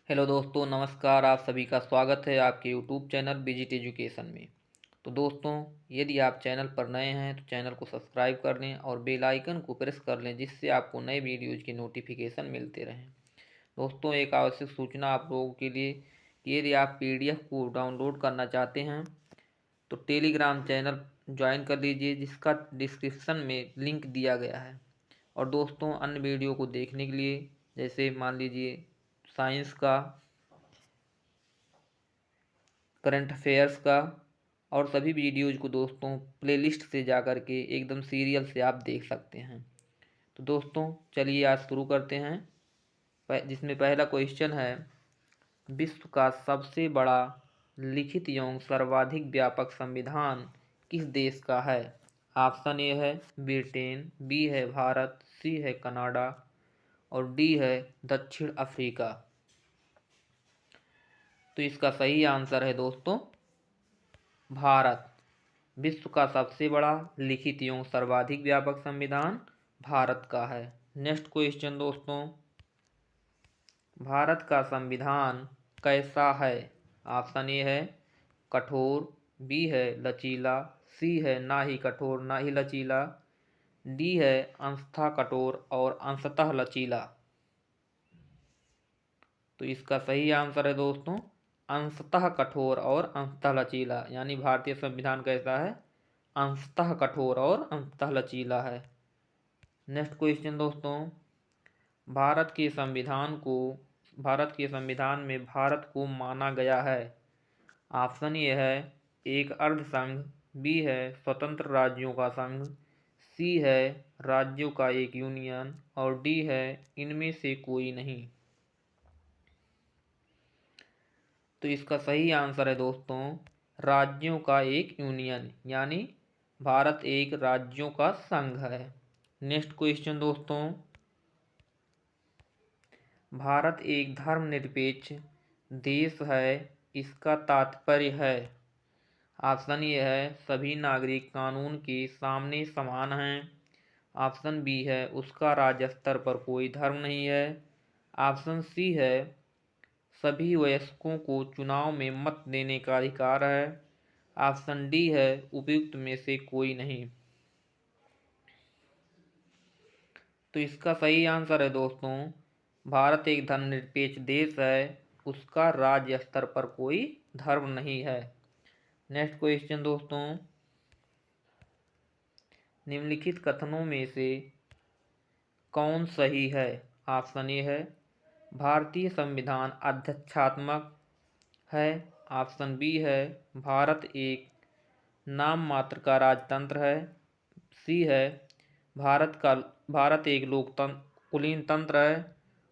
Hello दोस्तों, नमस्कार। आप सभी का स्वागत है आपके यूट्यूब चैनल बिजिट एजुकेशन में। तो दोस्तों, यदि आप चैनल पर नए हैं तो चैनल को सब्सक्राइब कर लें और बेल आइकन को प्रेस कर लें, जिससे आपको नए वीडियोज़ की नोटिफिकेशन मिलते रहें। दोस्तों, एक आवश्यक सूचना आप लोगों के लिए कि यदि आप पीडीएफ को डाउनलोड करना चाहते हैं तो टेलीग्राम चैनल ज्वाइन कर लीजिए, जिसका डिस्क्रिप्शन में लिंक दिया गया है। और दोस्तों, अन्य वीडियो को देखने के लिए, जैसे मान लीजिए साइंस का, करंट अफेयर्स का और सभी वीडियोज़ को दोस्तों प्लेलिस्ट से जा कर के एकदम सीरियल से आप देख सकते हैं। तो दोस्तों, चलिए आज शुरू करते हैं, जिसमें पहला क्वेश्चन है, विश्व का सबसे बड़ा लिखित एवं सर्वाधिक व्यापक संविधान किस देश का है? ऑप्शन ए है ब्रिटेन, बी है भारत, सी है कनाडा और डी है दक्षिण अफ्रीका। तो इसका सही आंसर है दोस्तों भारत। विश्व का सबसे बड़ा लिखित एवं सर्वाधिक व्यापक संविधान भारत का है। नेक्स्ट क्वेश्चन दोस्तों, भारत का संविधान कैसा है? ऑप्शन ए है कठोर, बी है लचीला, सी है ना ही कठोर ना ही लचीला, डी है अंशतः कठोर और अंशतः लचीला। तो इसका सही आंसर है दोस्तों अंशतः कठोर और अंशतः लचीला, यानी भारतीय संविधान कैसा है? अंशतः कठोर और अंशतः लचीला है। नेक्स्ट क्वेश्चन दोस्तों, भारत के संविधान में भारत को माना गया है। ऑप्शन ए है एक अर्ध संघ, बी है स्वतंत्र राज्यों का संघ, सी है राज्यों का एक यूनियन और डी है इनमें से कोई नहीं। तो इसका सही आंसर है दोस्तों राज्यों का एक यूनियन, यानी भारत एक राज्यों का संघ है। नेक्स्ट क्वेश्चन दोस्तों, भारत एक धर्मनिरपेक्ष देश है, इसका तात्पर्य है? ऑप्शन ए है सभी नागरिक कानून के सामने समान हैं, ऑप्शन बी है उसका राज्य स्तर पर कोई धर्म नहीं है, ऑप्शन सी है सभी वयस्कों को चुनाव में मत देने का अधिकार है, ऑप्शन डी है उपयुक्त में से कोई नहीं। तो इसका सही आंसर है दोस्तों भारत एक धर्मनिरपेक्ष देश है, उसका राज्य स्तर पर कोई धर्म नहीं है। नेक्स्ट क्वेश्चन दोस्तों, निम्नलिखित कथनों में से कौन सही है? ऑप्शन ए है भारतीय संविधान अध्यक्षात्मक है, ऑप्शन बी है भारत एक नाम मात्र का राजतंत्र है, सी है भारत एक लोकतंत्र कुलीन तंत्र है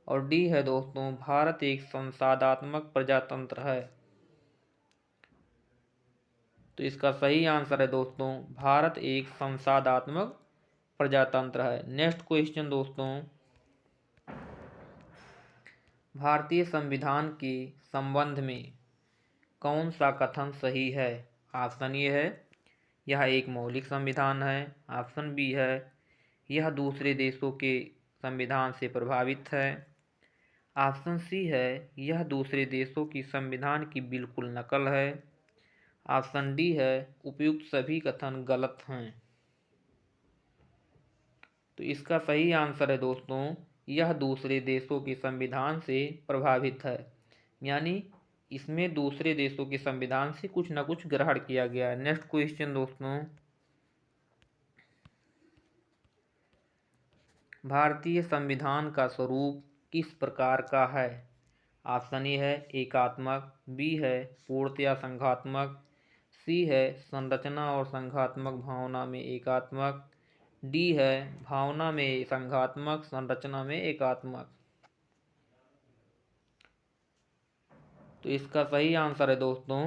और डी है दोस्तों भारत एक संसदात्मक प्रजातंत्र है। तो इसका सही आंसर है दोस्तों भारत एक संसदात्मक प्रजातंत्र है। नेक्स्ट क्वेश्चन दोस्तों, भारतीय संविधान के संबंध में कौन सा कथन सही है? ऑप्शन ए है यह एक मौलिक संविधान है, ऑप्शन बी है यह दूसरे देशों के संविधान से प्रभावित है, ऑप्शन सी है यह दूसरे देशों की संविधान की बिल्कुल नकल है, ऑप्शन डी है उपयुक्त सभी कथन गलत हैं। तो इसका सही आंसर है दोस्तों यह दूसरे देशों के संविधान से प्रभावित है, यानी इसमें दूसरे देशों के संविधान से कुछ न कुछ ग्रहण किया गया है। नेक्स्ट क्वेश्चन दोस्तों, भारतीय संविधान का स्वरूप किस प्रकार का है? ऑप्शन ए है एकात्मक, बी है पूर्णतया संघात्मक, सी है संरचना और संघात्मक भावना में एकात्मक, डी है भावना में संघात्मक संरचना में एकात्मक। तो इसका सही आंसर है दोस्तों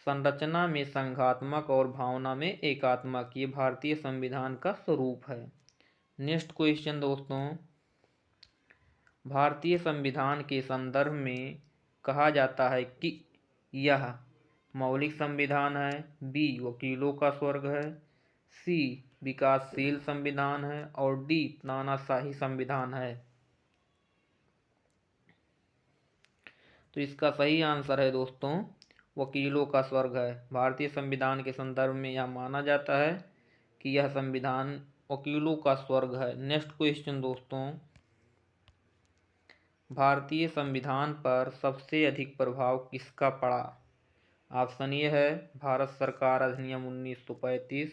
संरचना में संघात्मक और भावना में एकात्मक, ये भारतीय संविधान का स्वरूप है। नेक्स्ट क्वेश्चन दोस्तों, भारतीय संविधान के संदर्भ में कहा जाता है कि यह मौलिक संविधान है, बी वकीलों का स्वर्ग है, सी विकासशील संविधान है और डी तानाशाही संविधान है। तो इसका सही आंसर है दोस्तों वकीलों का स्वर्ग है। भारतीय संविधान के संदर्भ में यह माना जाता है कि यह संविधान वकीलों का स्वर्ग है। नेक्स्ट क्वेश्चन दोस्तों, भारतीय संविधान पर सबसे अधिक प्रभाव किसका पड़ा? ऑप्शन ए है भारत सरकार अधिनियम 1935,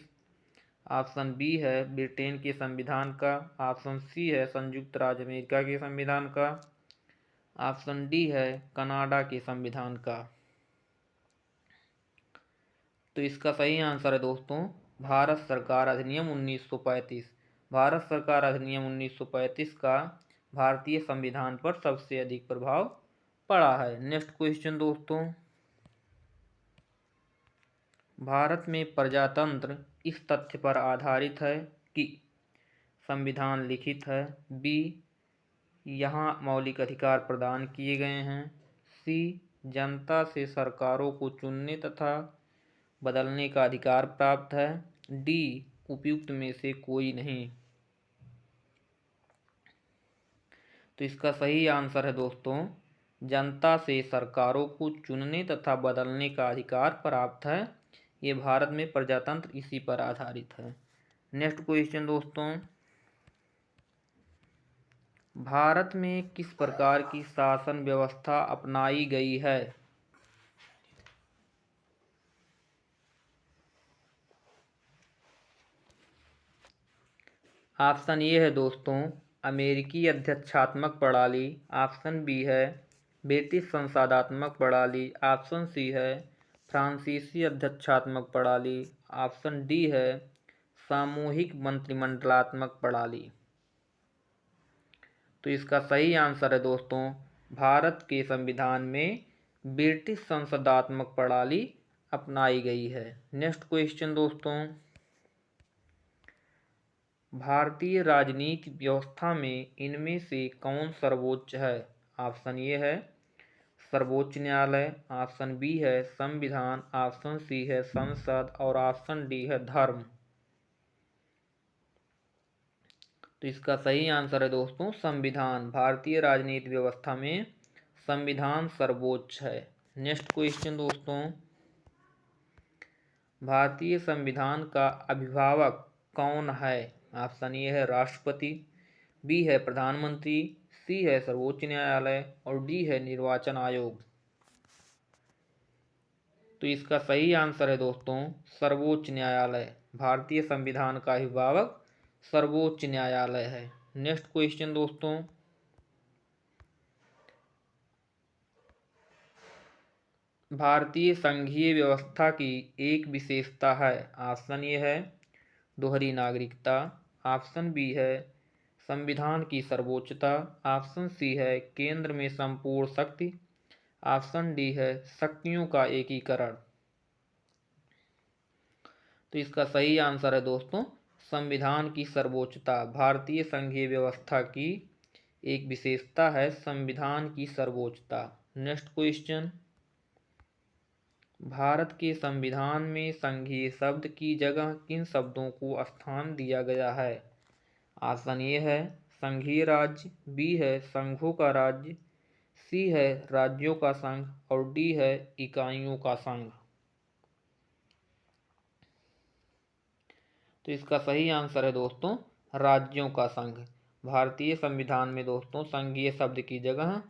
ऑप्शन बी है ब्रिटेन के संविधान का, ऑप्शन सी है संयुक्त राज्य अमेरिका के संविधान का, ऑप्शन डी है कनाडा के संविधान का। तो इसका सही आंसर है दोस्तों भारत सरकार अधिनियम 1935। भारत सरकार अधिनियम 1935 का भारतीय संविधान पर सबसे अधिक प्रभाव पड़ा है। नेक्स्ट क्वेश्चन दोस्तों, भारत में प्रजातंत्र इस तथ्य पर आधारित है कि संविधान लिखित है, बी यहाँ मौलिक अधिकार प्रदान किए गए हैं, सी जनता से सरकारों को चुनने तथा बदलने का अधिकार प्राप्त है, डी उपयुक्त में से कोई नहीं। तो इसका सही आंसर है दोस्तों जनता से सरकारों को चुनने तथा बदलने का अधिकार प्राप्त है। ये भारत में प्रजातंत्र इसी पर आधारित है। नेक्स्ट क्वेश्चन दोस्तों, भारत में किस प्रकार की शासन व्यवस्था अपनाई गई है? ऑप्शन ए है दोस्तों अमेरिकी अध्यक्षात्मक प्रणाली, ऑप्शन बी है ब्रिटिश संसदात्मक प्रणाली, ऑप्शन सी है फ्रांसीसी अध्यक्षात्मक प्रणाली, ऑप्शन डी है सामूहिक मंत्रिमंडलात्मक प्रणाली। तो इसका सही आंसर है दोस्तों भारत के संविधान में ब्रिटिश संसदात्मक प्रणाली अपनाई गई है। नेक्स्ट क्वेश्चन दोस्तों, भारतीय राजनीति व्यवस्था में इनमें से कौन सर्वोच्च है? ऑप्शन ए है सर्वोच्च न्यायालय, ऑप्शन बी है संविधान, ऑप्शन सी है संसद और ऑप्शन डी है धर्म। तो इसका सही आंसर है दोस्तों संविधान। भारतीय राजनीति व्यवस्था में संविधान सर्वोच्च है। नेक्स्ट क्वेश्चन दोस्तों, भारतीय संविधान का अभिभावक कौन है? ऑप्शन ए है राष्ट्रपति, बी है प्रधानमंत्री, सी है सर्वोच्च न्यायालय और डी है निर्वाचन आयोग। तो इसका सही आंसर है दोस्तों सर्वोच्च न्यायालय। भारतीय संविधान का अभिभावक सर्वोच्च न्यायालय है। नेक्स्ट क्वेश्चन दोस्तों, भारतीय संघीय व्यवस्था की एक विशेषता है। ऑप्शन ए है दोहरी नागरिकता, ऑप्शन बी है संविधान की सर्वोच्चता, ऑप्शन सी है केंद्र में संपूर्ण शक्ति, ऑप्शन डी है शक्तियों का एकीकरण। तो इसका सही आंसर है दोस्तों संविधान की सर्वोच्चता। भारतीय संघीय व्यवस्था की एक विशेषता है संविधान की सर्वोच्चता। नेक्स्ट क्वेश्चन, भारत के संविधान में संघीय शब्द की जगह किन शब्दों को स्थान दिया गया है? ऑप्शन ए है संघीय राज्य, बी है संघों का राज्य, सी है राज्यों का संघ और डी है इकाइयों का संघ। तो इसका सही आंसर है दोस्तों राज्यों का संघ। भारतीय संविधान में दोस्तों संघीय शब्द की जगह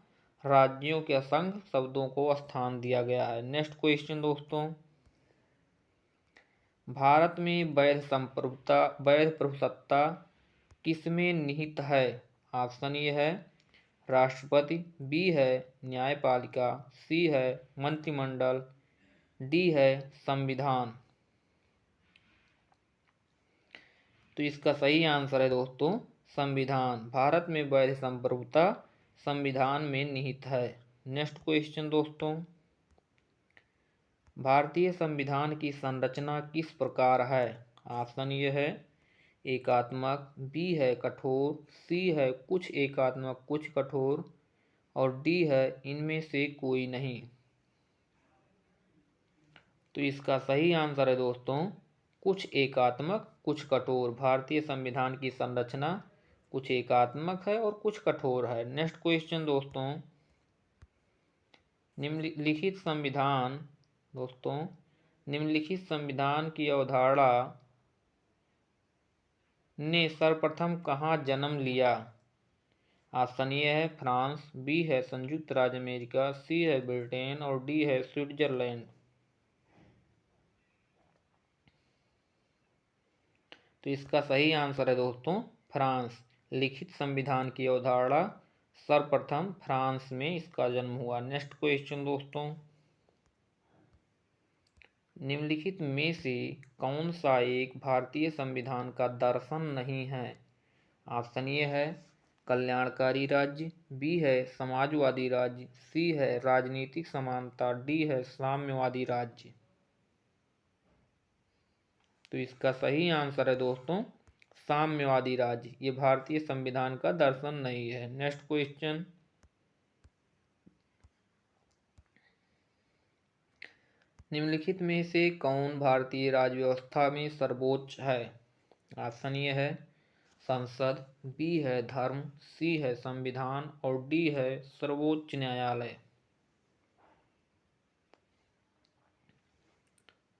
राज्यों के संघ शब्दों को स्थान दिया गया है। नेक्स्ट क्वेश्चन दोस्तों, भारत में वैध प्रभुसत्ता किसमें निहित है? ऑप्शन ए है राष्ट्रपति, बी है न्यायपालिका, सी है मंत्रिमंडल, डी है संविधान। तो इसका सही आंसर है दोस्तों संविधान। भारत में वैध संप्रभुता संविधान में निहित है। नेक्स्ट क्वेश्चन दोस्तों, भारतीय संविधान की संरचना किस प्रकार है? ऑप्शन ए है एकात्मक, बी है कठोर, सी है कुछ एकात्मक कुछ कठोर और डी है इनमें से कोई नहीं। तो इसका सही आंसर है दोस्तों कुछ एकात्मक कुछ कठोर। भारतीय संविधान की संरचना कुछ एकात्मक है और कुछ कठोर है। नेक्स्ट क्वेश्चन दोस्तों, निम्नलिखित संविधान दोस्तों निम्नलिखित संविधान की अवधारणा ने सर्वप्रथम कहाँ जन्म लिया? ऑप्शन ए है फ्रांस, बी है संयुक्त राज्य अमेरिका, सी है ब्रिटेन और डी है स्विट्जरलैंड। तो इसका सही आंसर है दोस्तों फ्रांस। लिखित संविधान की अवधारणा सर्वप्रथम फ्रांस में इसका जन्म हुआ। नेक्स्ट क्वेश्चन दोस्तों, निम्नलिखित में से कौन सा एक भारतीय संविधान का दर्शन नहीं है? ऑप्शन ए है कल्याणकारी राज्य, बी है समाजवादी राज्य, सी है राजनीतिक समानता, डी है साम्यवादी राज्य। तो इसका सही आंसर है दोस्तों साम्यवादी राज्य। ये भारतीय संविधान का दर्शन नहीं है। नेक्स्ट क्वेश्चन, निम्नलिखित में से कौन भारतीय राज्य व्यवस्था में सर्वोच्च है? ऑप्शन ए है संसद, बी है धर्म, सी है संविधान और डी है सर्वोच्च न्यायालय।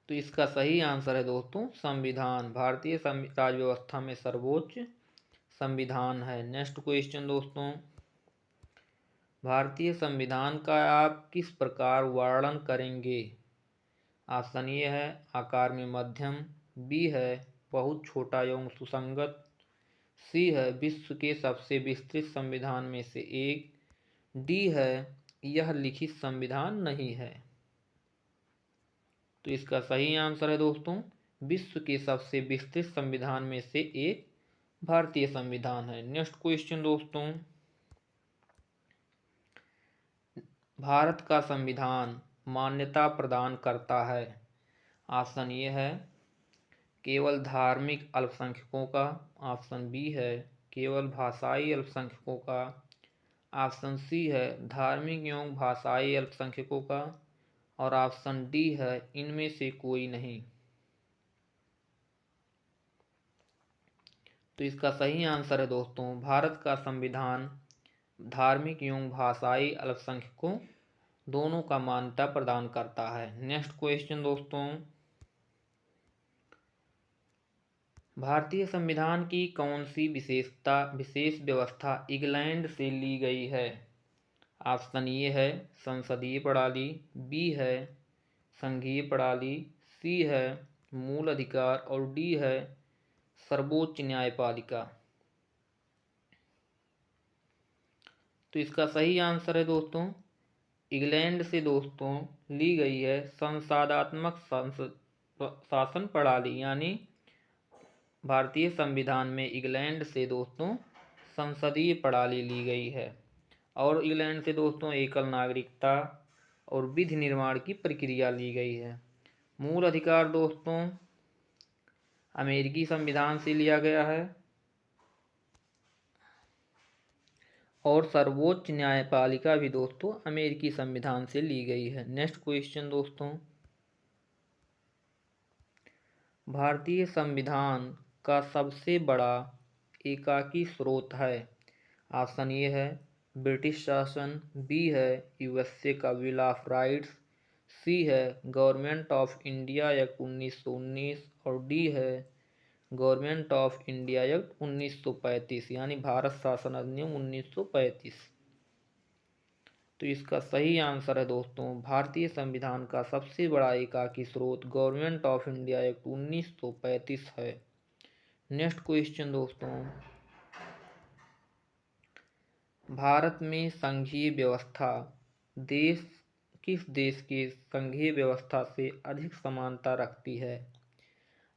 तो इसका सही आंसर है दोस्तों संविधान। भारतीय राज्य व्यवस्था में सर्वोच्च संविधान है। नेक्स्ट क्वेश्चन दोस्तों, भारतीय संविधान का आप किस प्रकार वर्णन करेंगे? ऑप्शन ए है आकार में मध्यम, बी है बहुत छोटा एवं सुसंगत, सी है विश्व के सबसे विस्तृत संविधान में से एक, डी है यह लिखित संविधान नहीं है। तो इसका सही आंसर है दोस्तों विश्व के सबसे विस्तृत संविधान में से एक भारतीय संविधान है। नेक्स्ट क्वेश्चन दोस्तों, भारत का संविधान मान्यता प्रदान करता है। ऑप्शन ए है केवल धार्मिक अल्पसंख्यकों का, ऑप्शन बी है केवल भाषाई अल्पसंख्यकों का, ऑप्शन सी है धार्मिक एवं भाषाई अल्पसंख्यकों का और ऑप्शन डी है इनमें से कोई नहीं। तो इसका सही आंसर है दोस्तों भारत का संविधान धार्मिक एवं भाषाई अल्पसंख्यकों दोनों का मान्यता प्रदान करता है। नेक्स्ट क्वेश्चन दोस्तों, भारतीय संविधान की कौन सी विशेष व्यवस्था इंग्लैंड से ली गई है? ऑप्शन ए है संसदीय प्रणाली, बी है संघीय प्रणाली, सी है मूल अधिकार और डी है सर्वोच्च न्यायपालिका। तो इसका सही आंसर है दोस्तों इंग्लैंड से दोस्तों ली गई है संसदात्मक शासन प्रणाली, यानी भारतीय संविधान में इंग्लैंड से दोस्तों संसदीय प्रणाली ली गई है और इंग्लैंड से दोस्तों एकल नागरिकता और विधि निर्माण की प्रक्रिया ली गई है। मूल अधिकार दोस्तों अमेरिकी संविधान से लिया गया है और सर्वोच्च न्यायपालिका भी दोस्तों अमेरिकी संविधान से ली गई है। नेक्स्ट क्वेश्चन दोस्तों, भारतीय संविधान का सबसे बड़ा एकाकी स्रोत है। ऑप्शन ए है ब्रिटिश शासन, बी है यूएसए का बिल ऑफ राइट्स, सी है गवर्नमेंट ऑफ इंडिया एक्ट 1919 और डी है गवर्नमेंट ऑफ इंडिया एक्ट 1935 यानी भारत शासन अधिनियम 1935। तो इसका सही आंसर है दोस्तों भारतीय संविधान का सबसे बड़ा एकाकी स्रोत गवर्नमेंट ऑफ इंडिया एक्ट 1935 है। नेक्स्ट क्वेश्चन दोस्तों, भारत में संघीय व्यवस्था किस देश की संघीय व्यवस्था से अधिक समानता रखती है?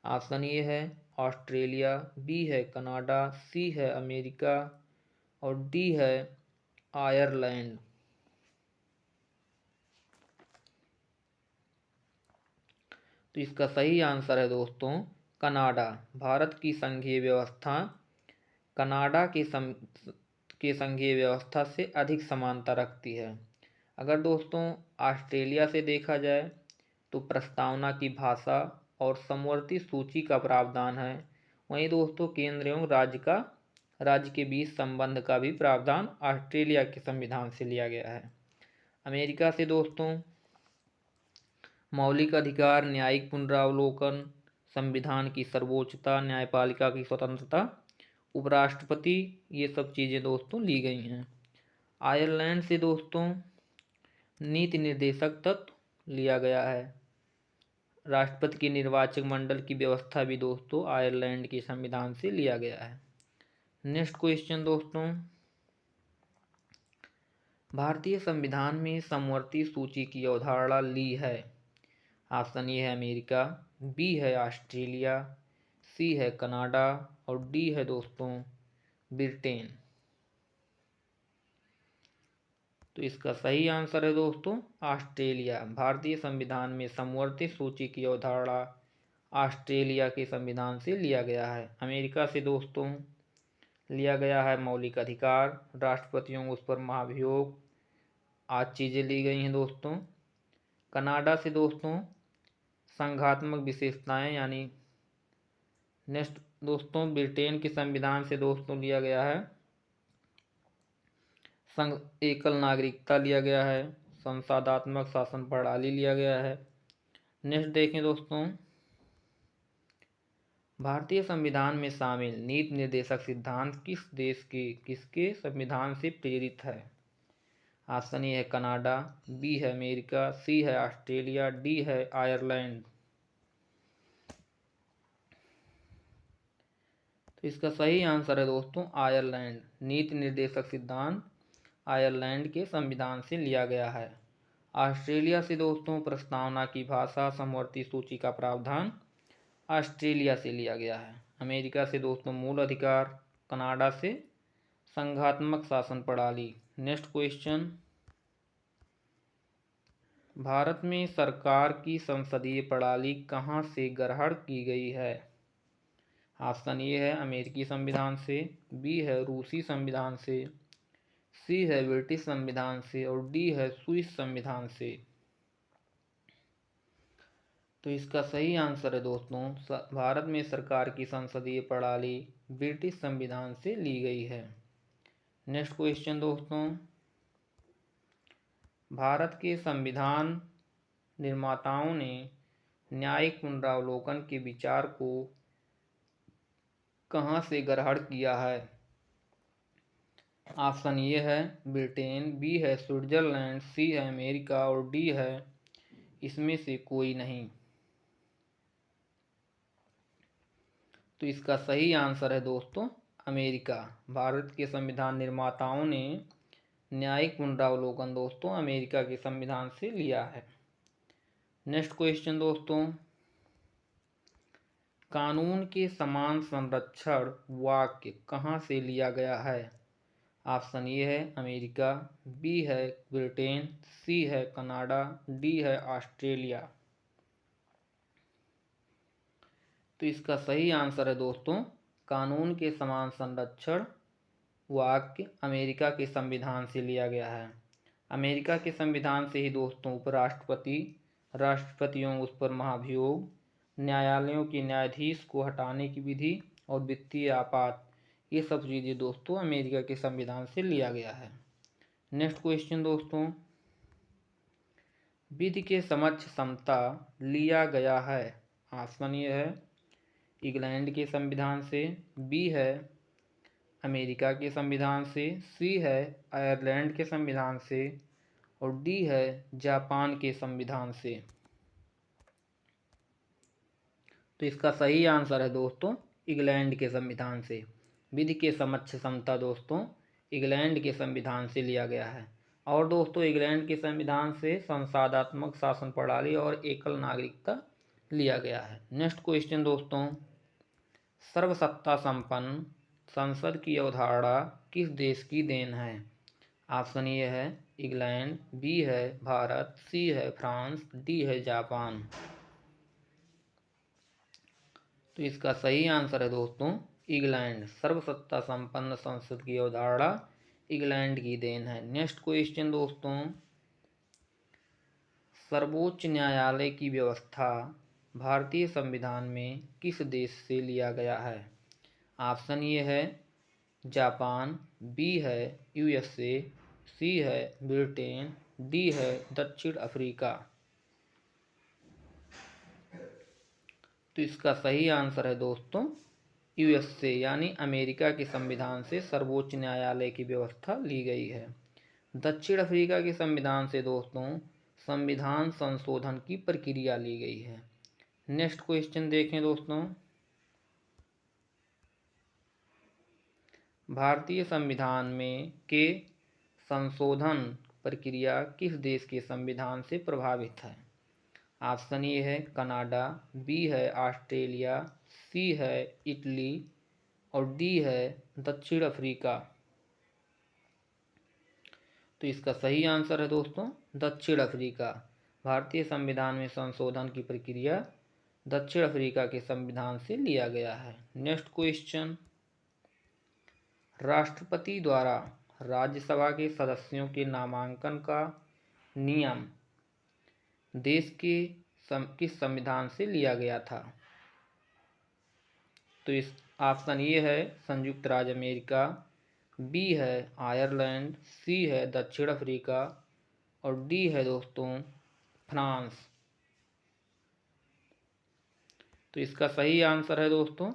ऑप्शन ए है ऑस्ट्रेलिया, बी है कनाडा, सी है अमेरिका और डी है आयरलैंड। तो इसका सही आंसर है दोस्तों कनाडा। भारत की संघीय व्यवस्था कनाडा के संघीय व्यवस्था से अधिक समानता रखती है। अगर दोस्तों ऑस्ट्रेलिया से देखा जाए तो प्रस्तावना की भाषा और समवर्ती सूची का प्रावधान है, वहीं दोस्तों केंद्र एवं राज्य के बीच संबंध का भी प्रावधान ऑस्ट्रेलिया के संविधान से लिया गया है। अमेरिका से दोस्तों मौलिक अधिकार, न्यायिक पुनरावलोकन, संविधान की सर्वोच्चता, न्यायपालिका की स्वतंत्रता, उपराष्ट्रपति, ये सब चीज़ें दोस्तों ली गई हैं। आयरलैंड से दोस्तों नीति निर्देशक तत्व लिया गया है। राष्ट्रपति की निर्वाचक मंडल की व्यवस्था भी दोस्तों आयरलैंड के संविधान से लिया गया है। नेक्स्ट क्वेश्चन दोस्तों, भारतीय संविधान में समवर्ती सूची की अवधारणा ली है। ऑप्शन ए है अमेरिका, बी है ऑस्ट्रेलिया, सी है कनाडा और डी है दोस्तों ब्रिटेन। तो इसका सही आंसर है दोस्तों ऑस्ट्रेलिया। भारतीय संविधान में समवर्ती सूची की अवधारणा ऑस्ट्रेलिया के संविधान से लिया गया है। अमेरिका से दोस्तों लिया गया है मौलिक अधिकार, राष्ट्रपतियों उस पर महाभियोग, आज चीज़ें ली गई हैं दोस्तों। कनाडा से दोस्तों संघात्मक विशेषताएं यानी। नेक्स्ट दोस्तों ब्रिटेन के संविधान से दोस्तों लिया गया है संघ एकल नागरिकता लिया गया है, संसदात्मक शासन प्रणाली लिया गया है। नेक्स्ट देखें दोस्तों, भारतीय संविधान में शामिल नीति निर्देशक सिद्धांत किस देश के किसके संविधान से प्रेरित है। ऑप्शन ए है कनाडा, बी है अमेरिका, सी है ऑस्ट्रेलिया, डी है आयरलैंड। तो इसका सही आंसर है दोस्तों आयरलैंड। नीति निर्देशक सिद्धांत आयरलैंड के संविधान से लिया गया है। ऑस्ट्रेलिया से दोस्तों प्रस्तावना की भाषा समवर्ती सूची का प्रावधान ऑस्ट्रेलिया से लिया गया है। अमेरिका से दोस्तों मूल अधिकार, कनाडा से संघात्मक शासन प्रणाली। नेक्स्ट क्वेश्चन, भारत में सरकार की संसदीय प्रणाली कहाँ से ग्रहण की गई है। ऑप्शन ए है अमेरिकी संविधान से, बी है रूसी संविधान से, सी है ब्रिटिश संविधान से और डी है स्विस संविधान से। तो इसका सही आंसर है दोस्तों भारत में सरकार की संसदीय प्रणाली ब्रिटिश संविधान से ली गई है। नेक्स्ट क्वेश्चन दोस्तों, भारत के संविधान निर्माताओं ने न्यायिक पुनरावलोकन के विचार को कहाँ से ग्रहण किया है। ऑप्शन ए है ब्रिटेन, बी है स्विट्जरलैंड, सी है अमेरिका और डी है इसमें से कोई नहीं। तो इसका सही आंसर है दोस्तों अमेरिका। भारत के संविधान निर्माताओं ने न्यायिक पुनरावलोकन दोस्तों अमेरिका के संविधान से लिया है। नेक्स्ट क्वेश्चन दोस्तों, कानून के समान संरक्षण वाक्य कहाँ से लिया गया है। ऑप्शन ए है अमेरिका, बी है ब्रिटेन, सी है कनाडा, डी है ऑस्ट्रेलिया। तो इसका सही आंसर है दोस्तों कानून के समान संरक्षण वाक्य अमेरिका के संविधान से लिया गया है। अमेरिका के संविधान से ही दोस्तों उपराष्ट्रपति, राष्ट्रपतियों उस पर महाभियोग, न्यायालयों के न्यायाधीश को हटाने की विधि और वित्तीय आपात, ये सब चीज़ें दोस्तों अमेरिका के संविधान से लिया गया है। नेक्स्ट क्वेश्चन दोस्तों, विधि के समक्ष समता लिया गया है। ऑप्शन ए है इंग्लैंड के संविधान से, बी है अमेरिका के संविधान से, सी है आयरलैंड के संविधान से और डी है जापान के संविधान से। तो इसका सही आंसर है दोस्तों इंग्लैंड के संविधान से। विधि के समक्ष समता दोस्तों इंग्लैंड के संविधान से लिया गया है। और दोस्तों इंग्लैंड के संविधान से संसदात्मक शासन प्रणाली और एकल नागरिकता लिया गया है। नेक्स्ट क्वेश्चन दोस्तों, सर्वसत्ता संपन्न संसद की अवधारणा किस देश की देन है। ऑप्शन ए है इंग्लैंड, बी है भारत, सी है फ्रांस, डी है जापान। तो इसका सही आंसर है दोस्तों इंग्लैंड। सर्वसत्ता संपन्न संसद की अवधारणा इंग्लैंड की देन है। नेक्स्ट क्वेश्चन दोस्तों, सर्वोच्च न्यायालय की व्यवस्था भारतीय संविधान में किस देश से लिया गया है। ऑप्शन ए है जापान, बी है यूएसए, सी है ब्रिटेन, डी है दक्षिण अफ्रीका। तो इसका सही आंसर है दोस्तों यूएसए यानी अमेरिका के संविधान से सर्वोच्च न्यायालय की व्यवस्था ली गई है। दक्षिण अफ्रीका के संविधान से दोस्तों संविधान संशोधन की प्रक्रिया ली गई है। नेक्स्ट क्वेश्चन देखें दोस्तों, भारतीय संविधान में के संशोधन प्रक्रिया किस देश के संविधान से प्रभावित है? ऑप्शन ए है कनाडा, बी है ऑस्ट्रेलिया, सी है इटली और डी है दक्षिण अफ्रीका। तो इसका सही आंसर है दोस्तों दक्षिण अफ्रीका। भारतीय संविधान में संशोधन की प्रक्रिया दक्षिण अफ्रीका के संविधान से लिया गया है। नेक्स्ट क्वेश्चन, राष्ट्रपति द्वारा राज्यसभा के सदस्यों के नामांकन का नियम देश के किस संविधान से लिया गया था? तो इस ऑप्शन ए है संयुक्त राज्य अमेरिका, बी है आयरलैंड, सी है दक्षिण अफ्रीका और डी है दोस्तों फ्रांस। तो इसका सही आंसर है दोस्तों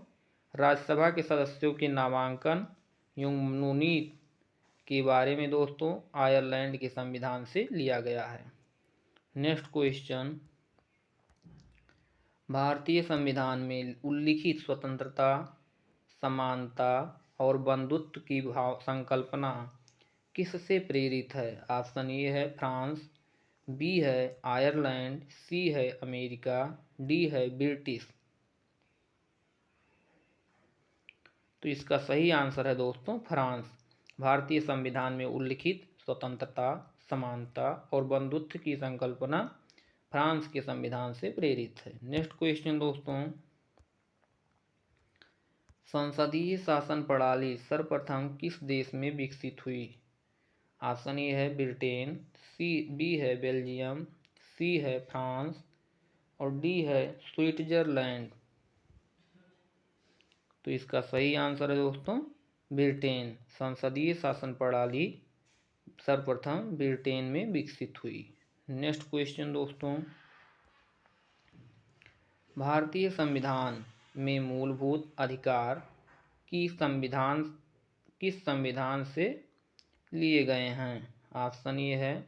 राज्यसभा के सदस्यों के नामांकन एवं मनोनीत के बारे में दोस्तों आयरलैंड के संविधान से लिया गया है। नेक्स्ट क्वेश्चन, भारतीय संविधान में उल्लिखित स्वतंत्रता, समानता और बंधुत्व की भाव संकल्पना किससे प्रेरित है? ऑप्शन ए है फ्रांस, बी है आयरलैंड, सी है अमेरिका, डी है ब्रिटिश। तो इसका सही आंसर है दोस्तों फ्रांस। भारतीय संविधान में उल्लिखित स्वतंत्रता, समानता और बंधुत्व की संकल्पना फ्रांस के संविधान से प्रेरित है। नेक्स्ट क्वेश्चन दोस्तों, संसदीय शासन प्रणाली सर्वप्रथम किस देश में विकसित हुई? ऑप्शन ए है ब्रिटेन, बी है बेल्जियम, सी है फ्रांस और डी है स्विट्जरलैंड। तो इसका सही आंसर है दोस्तों ब्रिटेन। संसदीय शासन प्रणाली सर्वप्रथम ब्रिटेन में विकसित हुई। नेक्स्ट क्वेश्चन दोस्तों, भारतीय संविधान में मूलभूत अधिकार किस संविधान से लिए गए हैं? ऑप्शन ए है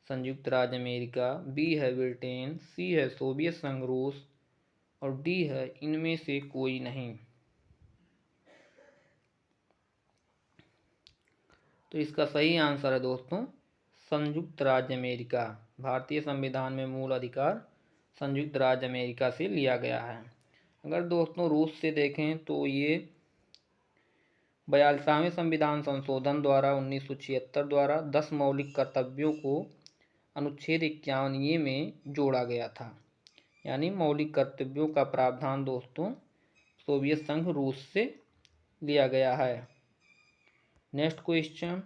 संयुक्त राज्य अमेरिका, बी है ब्रिटेन, सी है सोवियत संघ रूस और डी है इनमें से कोई नहीं। तो इसका सही आंसर है दोस्तों संयुक्त राज्य अमेरिका। भारतीय संविधान में मूल अधिकार संयुक्त राज्य अमेरिका से लिया गया है। अगर दोस्तों रूस से देखें तो ये 42वें संविधान संशोधन द्वारा 1976 द्वारा 10 मौलिक कर्तव्यों को अनुच्छेद 51 में जोड़ा गया था। यानी मौलिक कर्तव्यों का प्रावधान दोस्तों सोवियत संघ रूस से लिया गया है। नेक्स्ट क्वेश्चन,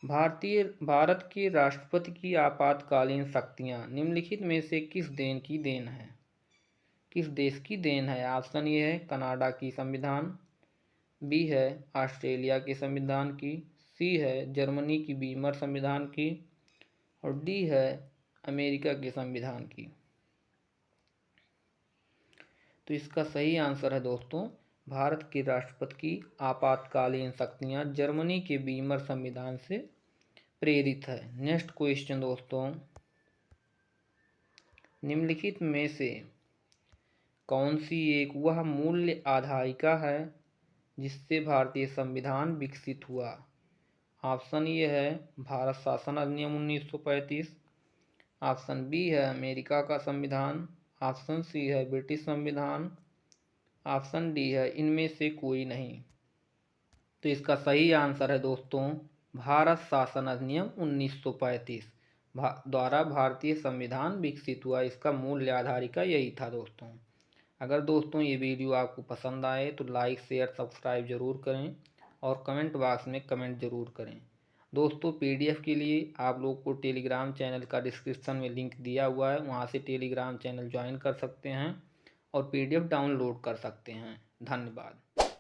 भारत के राष्ट्रपति की आपातकालीन शक्तियां निम्नलिखित में से किस देश की देन है? ऑप्शन ए है कनाडा की संविधान, बी है ऑस्ट्रेलिया के संविधान की, सी है जर्मनी की वीमर संविधान की और डी है अमेरिका के संविधान की। तो इसका सही आंसर है दोस्तों भारत के राष्ट्रपति की आपातकालीन शक्तियां जर्मनी के वीमर संविधान से प्रेरित है। नेक्स्ट क्वेश्चन दोस्तों, निम्नलिखित में से कौन सी एक वह मूल्य आधारिका है जिससे भारतीय संविधान विकसित हुआ? ऑप्शन ए है भारत शासन अधिनियम 1935, ऑप्शन बी है अमेरिका का संविधान, ऑप्शन सी है ब्रिटिश संविधान, ऑप्शन डी है इनमें से कोई नहीं। तो इसका सही आंसर है दोस्तों भारत शासन अधिनियम 1935 द्वारा भारतीय संविधान विकसित हुआ। इसका मूल आधारिका यही था दोस्तों। अगर दोस्तों ये वीडियो आपको पसंद आए तो लाइक शेयर सब्सक्राइब जरूर करें और कमेंट बॉक्स में कमेंट जरूर करें। दोस्तों पीडीएफ के लिए आप लोग को टेलीग्राम चैनल का डिस्क्रिप्शन में लिंक दिया हुआ है, वहाँ से टेलीग्राम चैनल ज्वाइन कर सकते हैं और पीडीएफ डाउनलोड कर सकते हैं। धन्यवाद।